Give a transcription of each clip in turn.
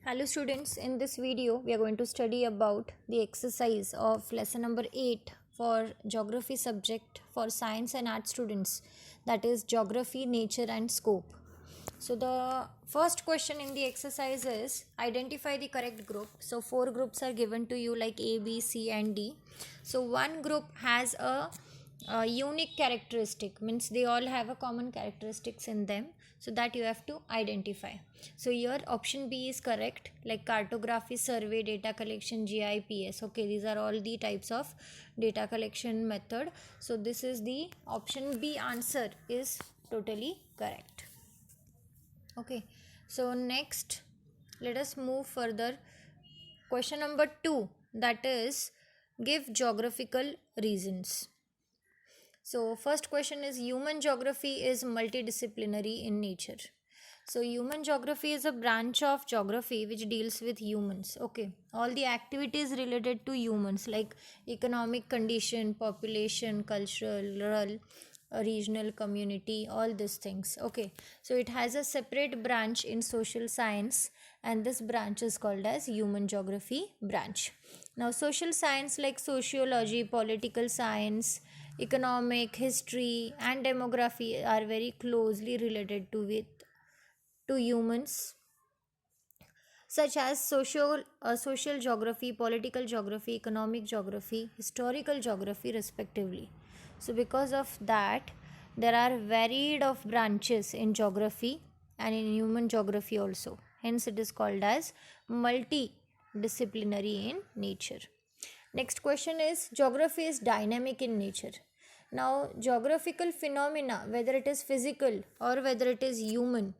Hello students, in this video we are going to study about the exercise of lesson number 8 for geography subject for science and art students, that is geography, nature and scope. So the first question in the exercise is identify the correct group. So 4 groups are given to you like A, B, C and D. So one group has a unique characteristic, means they all have a common characteristics in them, so that you have to identify. So your option B is correct, like cartography, survey, data collection, GIS. Okay, these are all the types of data collection method. So this is the option B answer is totally correct. Okay, so next let us move further. Question number 2, that is give geographical reasons. So first question is human geography is multidisciplinary in nature. So human geography is a branch of geography which deals with humans. Okay, all the activities related to humans like economic condition, population, cultural, regional, community, all these things. Okay, so it has a separate branch in social science and this branch is called as human geography branch. Now social science like sociology, political science, economic, history and demography are very closely related to humans, such as social geography, political geography, economic geography, historical geography respectively. So because of that there are varied of branches in geography and in human geography also, hence it is called as multidisciplinary in nature. Next question is geography is dynamic in nature. Now geographical phenomena, whether it is physical or whether it is human,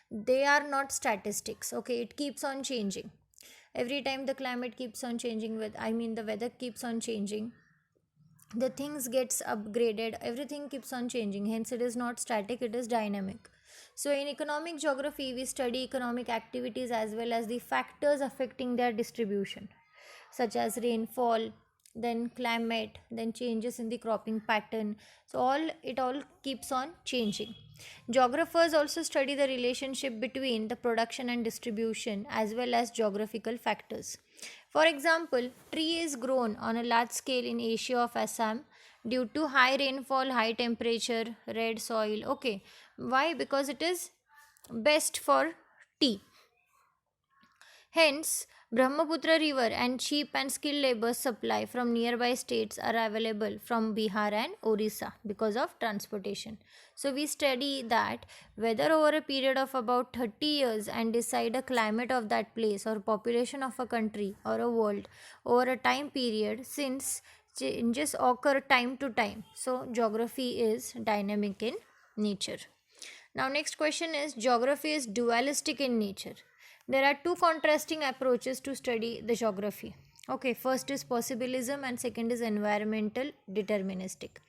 they are not statistics. Okay, it keeps on changing every time. The climate keeps on changing, with the weather keeps on changing, the things gets upgraded, everything keeps on changing, hence it is not static, it is dynamic. So in economic geography we study economic activities as well as the factors affecting their distribution, such as rainfall, then climate, then changes in the cropping pattern. So all keeps on changing. Geographers also study the relationship between the production and distribution as well as geographical factors. For example, tree is grown on a large scale in Asia of Assam due to high rainfall, high temperature, red soil. Okay, why? Because it is best for tea. Hence, Brahmaputra river and cheap and skilled labor supply from nearby states are available from Bihar and Orissa because of transportation. So we study that weather over a period of about 30 years and decide a climate of that place or population of a country or a world over a time period, since changes occur time to time. So geography is dynamic in nature. Now next question is geography is dualistic in nature. There are two contrasting approaches to study the geography. Okay, first is possibilism and second is environmental deterministic.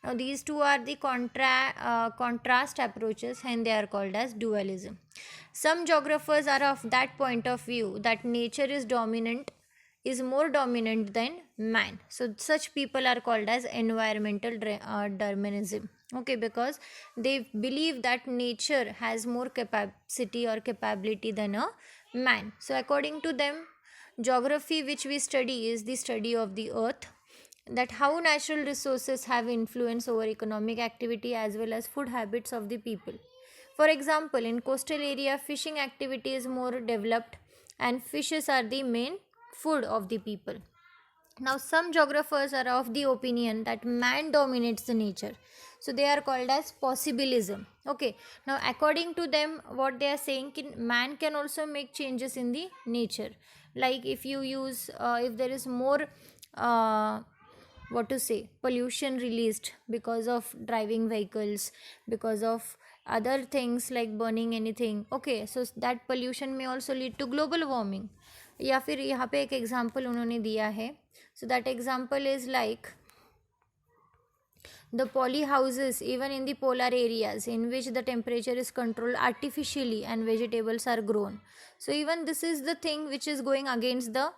Now these two are the contrast approaches, and they are called as dualism. Some geographers are of that point of view that nature is more dominant than man. So such people are called as environmental determinism. Okay, because they believe that nature has more capacity or capability than a man. So according to them, geography which we study is the study of the earth, that how natural resources have influence over economic activity as well as food habits of the people. For example, in coastal area fishing activity is more developed and fishes are the main food of the people. Now some geographers are of the opinion that man dominates the nature, so they are called as possibilism. Okay, now according to them what they are saying, man can also make changes in the nature, like if you use if there is more pollution released because of driving vehicles, because of other things like burning anything. Okay, so that pollution may also lead to global warming. या फिर यहाँ पे एक example उन्होंने दिया है. So that example is like the poly houses even in the polar areas in which the temperature is controlled artificially and vegetables are grown. So even this is the thing which is going against the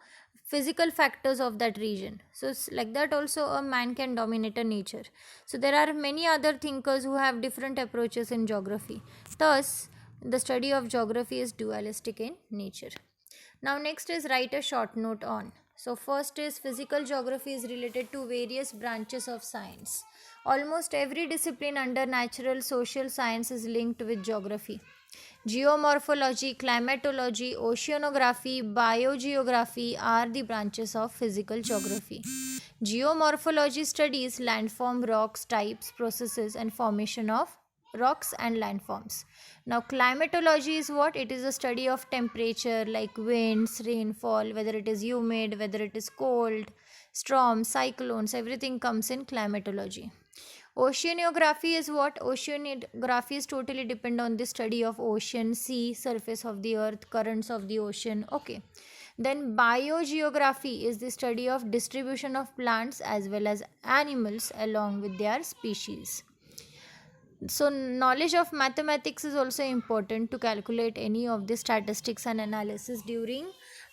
physical factors of that region. So like that also a man can dominate a nature. So there are many other thinkers who have different approaches in geography. Thus the study of geography is dualistic in nature. Now next is write a short note on. So first is physical geography is related to various branches of science. Almost every discipline under natural social science is linked with geography. Geomorphology, climatology, oceanography, biogeography are the branches of physical geography. Geomorphology studies landform, rocks, types, processes, and formation of rocks and landforms. Now, climatology is what? It is a study of temperature like winds, rainfall, whether it is humid, whether it is cold, storms, cyclones, everything comes in climatology. Oceanography is what? Oceanography is totally depend on the study of ocean, sea, surface of the earth, currents of the ocean. Okay. Then biogeography is the study of distribution of plants as well as animals along with their species. So knowledge of mathematics is also important to calculate any of the statistics and analysis during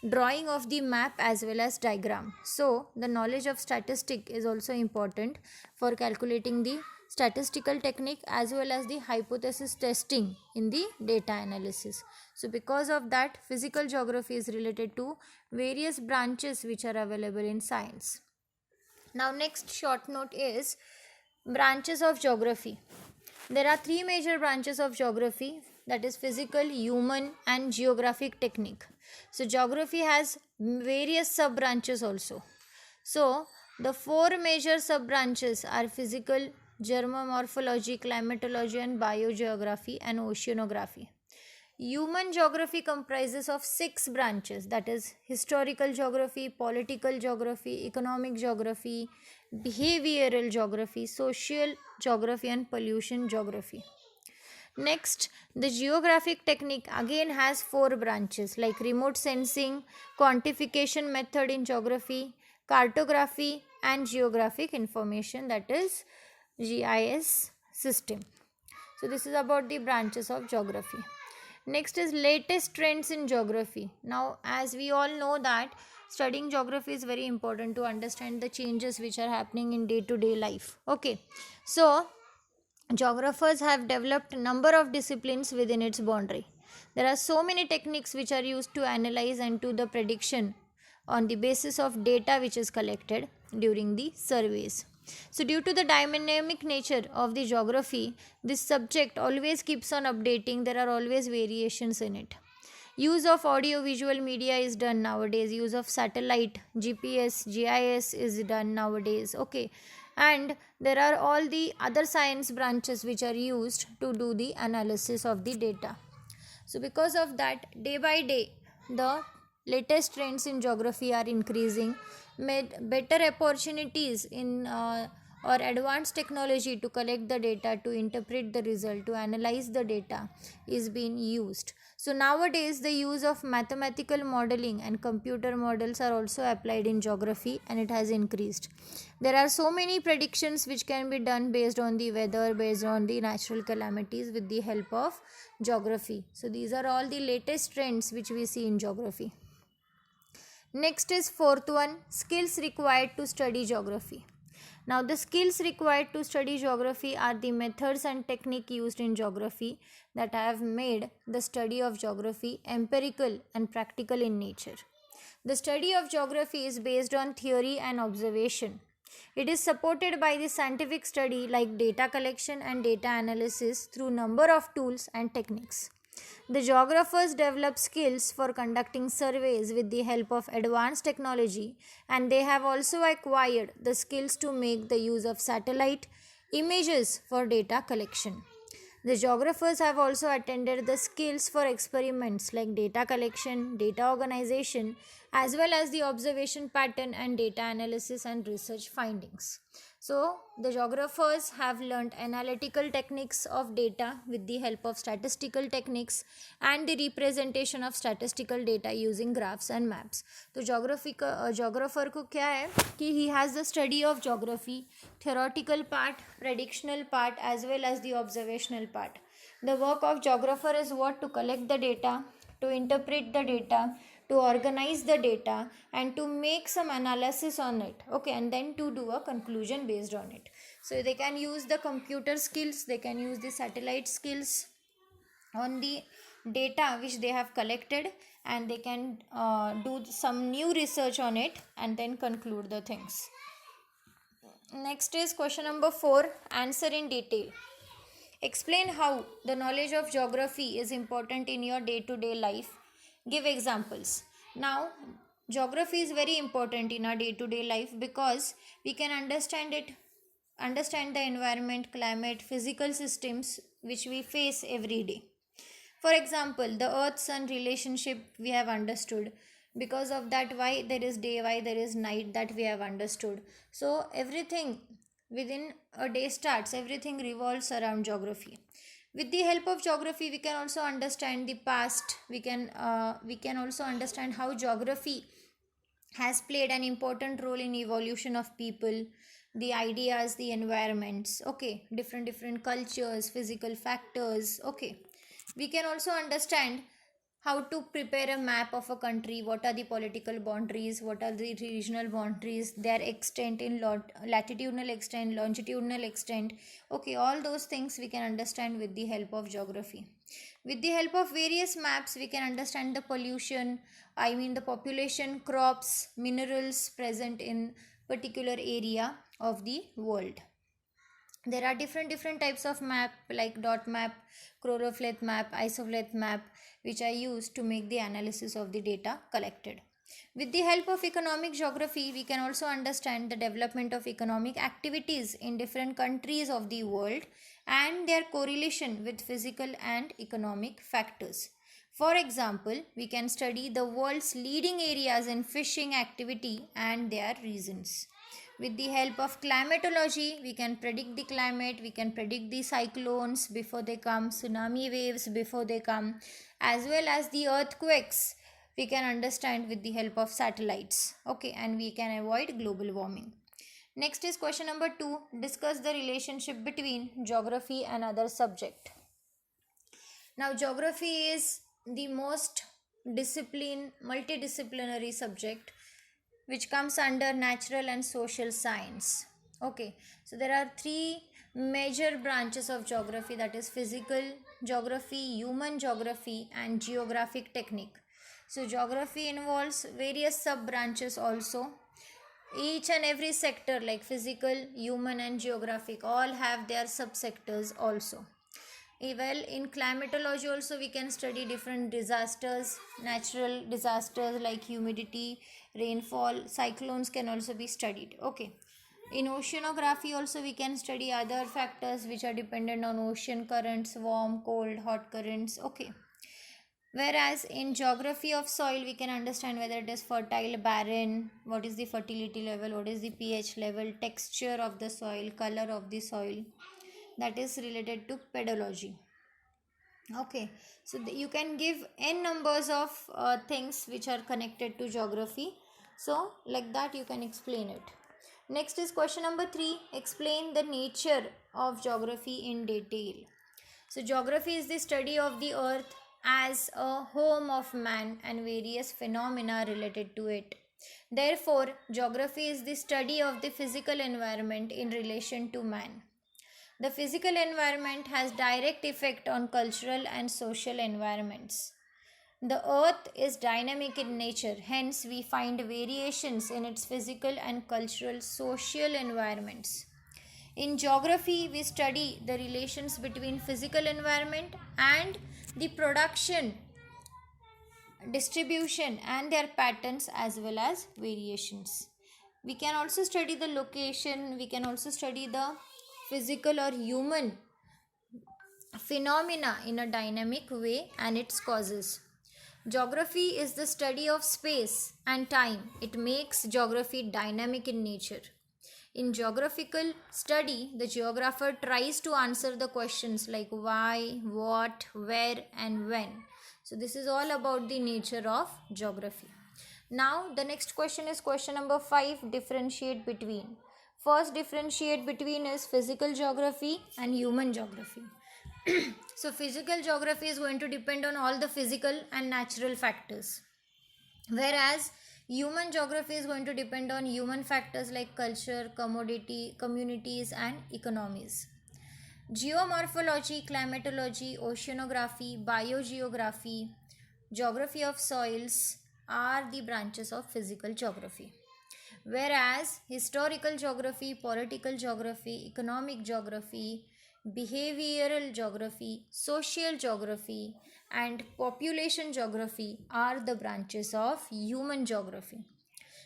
drawing of the map as well as diagram. So the knowledge of statistic is also important for calculating the statistical technique as well as the hypothesis testing in the data analysis. So because of that, physical geography is related to various branches which are available in science. Now next short note is branches of geography. There are three major branches of geography, that is physical, human and geographic technique. So geography has various sub branches also. So the four major sub branches are physical, geomorphology, climatology and biogeography and oceanography. Human geography comprises of six branches, that is historical geography, political geography, economic geography, behavioral geography, social geography and pollution geography. Next, the geographic technique again has four branches like remote sensing, quantification method in geography, cartography and geographic information, that is GIS system. So this is about the branches of geography. Next is latest trends in geography. Now as we all know that studying geography is very important to understand the changes which are happening in day to day life. Okay, so geographers have developed a number of disciplines within its boundary. There are so many techniques which are used to analyze and do the prediction on the basis of data which is collected during the surveys. So due to the dynamic nature of the geography, this subject always keeps on updating. There are always variations in it. Use of audio visual media is done nowadays. Use of satellite, GPS, GIS is done nowadays. Okay, and there are all the other science branches which are used to do the analysis of the data. So because of that, day by day the latest trends in geography are increasing, made better opportunities in or advanced technology to collect the data, to interpret the result, to analyze the data is being used. So nowadays the use of mathematical modeling and computer models are also applied in geography and it has increased. There are so many predictions which can be done based on the weather, based on the natural calamities with the help of geography. So these are all the latest trends which we see in geography. Next is fourth one, skills required to study geography. Now the skills required to study geography are the methods and technique used in geography that have made the study of geography empirical and practical in nature. The study of geography is based on theory and observation. It is supported by the scientific study like data collection and data analysis through number of tools and techniques. The geographers develop skills for conducting surveys with the help of advanced technology, and they have also acquired the skills to make the use of satellite images for data collection. The geographers have also attended the skills for experiments like data collection, data organization, as well as the observation pattern and data analysis and research findings. So, the geographers have learned analytical techniques of data with the help of statistical techniques and the representation of statistical data using graphs and maps. तो geographer को क्या है कि he has the study of geography, theoretical part, predictional part as well as the observational part. The work of geographer is what? To collect the data, to interpret the data, to organize the data and to make some analysis on it, okay, and then to do a conclusion based on it. So they can use the computer skills, they can use the satellite skills on the data which they have collected, and they can do some new research on it and then conclude the things. Next is question number 4. Answer in detail. Explain how the knowledge of geography is important in your day-to-day life. Give examples. Now, geography is very important in our day-to-day life because we can understand the environment, climate, physical systems which we face every day. For example, the earth sun relationship we have understood. Because of that, why there is day, why there is night, that we have understood. So everything within a day starts, everything revolves around geography. With the help of geography, we can also understand the past. We can also understand how geography has played an important role in evolution of people, the ideas, the environments, okay, different cultures, physical factors, okay. We can also understand how to prepare a map of a country, what are the political boundaries, what are the regional boundaries, their extent in latitudinal extent, longitudinal extent, okay, all those things we can understand with the help of geography. With the help of various maps, we can understand the pollution, I mean the population, crops, minerals present in particular area of the world. There are different types of map like dot map, choropleth map, isophleth map, which are used to make the analysis of the data collected. With the help of economic geography, we can also understand the development of economic activities in different countries of the world and their correlation with physical and economic factors. For example, we can study the world's leading areas in fishing activity and their reasons. With the help of climatology, we can predict the climate, we can predict the cyclones before they come, tsunami waves before they come, as well as the earthquakes we can understand with the help of satellites, okay, and we can avoid global warming. Next is question number 2. Discuss the relationship between geography and other subject. Now, geography is the most multidisciplinary subject which comes under natural and social science. Okay, so there are three major branches of geography, that is physical geography, human geography, and geographic technique. So geography involves various sub branches also. Each and every sector like physical, human, and geographic all have their subsectors also. Well, in climatology also we can study different disasters, natural disasters like humidity, rainfall, cyclones can also be studied, okay. In oceanography also we can study other factors which are dependent on ocean currents, warm, cold, hot currents, okay. Whereas in geography of soil, we can understand whether it is fertile, barren, what is the fertility level, what is the pH level, texture of the soil, color of the soil. That is related to pedology. Okay, so you can give n numbers of things which are connected to geography. So, like that, you can explain it. Next is question number 3. Explain the nature of geography in detail. So, geography is the study of the earth as a home of man and various phenomena related to it. Therefore, geography is the study of the physical environment in relation to man. The physical environment has direct effect on cultural and social environments. The earth is dynamic in nature, hence we find variations in its physical and cultural social environments. In geography, we study the relations between physical environment and the production, distribution, and their patterns as well as variations. We can also study the location, we can also study the physical or human phenomena in a dynamic way and its causes. Geography is the study of space and time. It makes geography dynamic in nature. In geographical study, the geographer tries to answer the questions like why, what, where, and when. So, this is all about the nature of geography. Now, the next question is question number 5. Differentiate between. First, differentiate between is physical geography and human geography. So, physical geography is going to depend on all the physical and natural factors, whereas human geography is going to depend on human factors like culture, commodity, communities, and economies. Geomorphology, climatology, oceanography, biogeography, geography of soils are the branches of physical geography. Whereas historical geography, political geography, economic geography, behavioral geography, social geography, and population geography are the branches of human geography.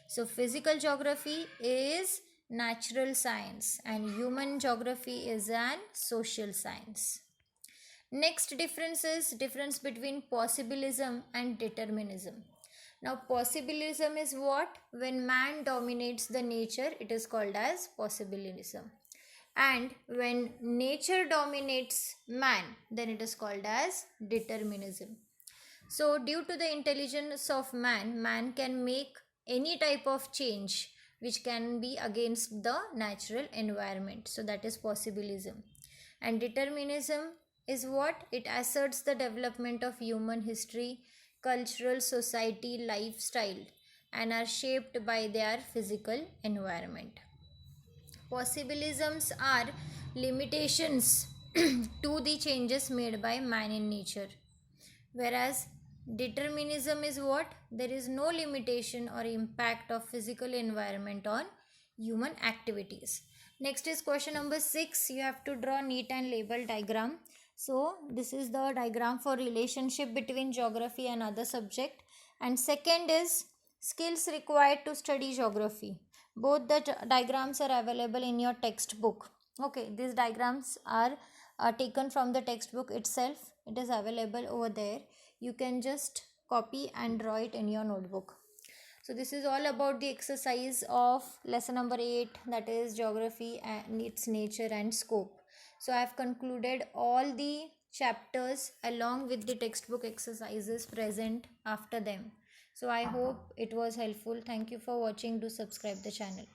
So, physical geography is natural science and human geography is an social science. Next difference is difference between possibilism and determinism. Now, possibilism is what? When man dominates the nature, it is called as possibilism. And when nature dominates man, then it is called as determinism. So, due to the intelligence of man, man can make any type of change which can be against the natural environment. So, that is possibilism. And determinism is what? It asserts the development of human history, cultural, society, lifestyle, and are shaped by their physical environment. Possibilisms are limitations to the changes made by man in nature, whereas determinism is what? There is no limitation or impact of physical environment on human activities. Next is question number 6. You have to draw neat and label diagram. So this is the diagram for relationship between geography and other subject. And second is skills required to study geography. Both the diagrams are available in your textbook. Okay, these diagrams are taken from the textbook itself. It is available over there. You can just copy and draw it in your notebook. So this is all about the exercise of lesson number 8, that is geography and its nature and scope. So I have concluded all the chapters along with the textbook exercises present after them. So I hope it was helpful. Thank you for watching. Do subscribe the channel.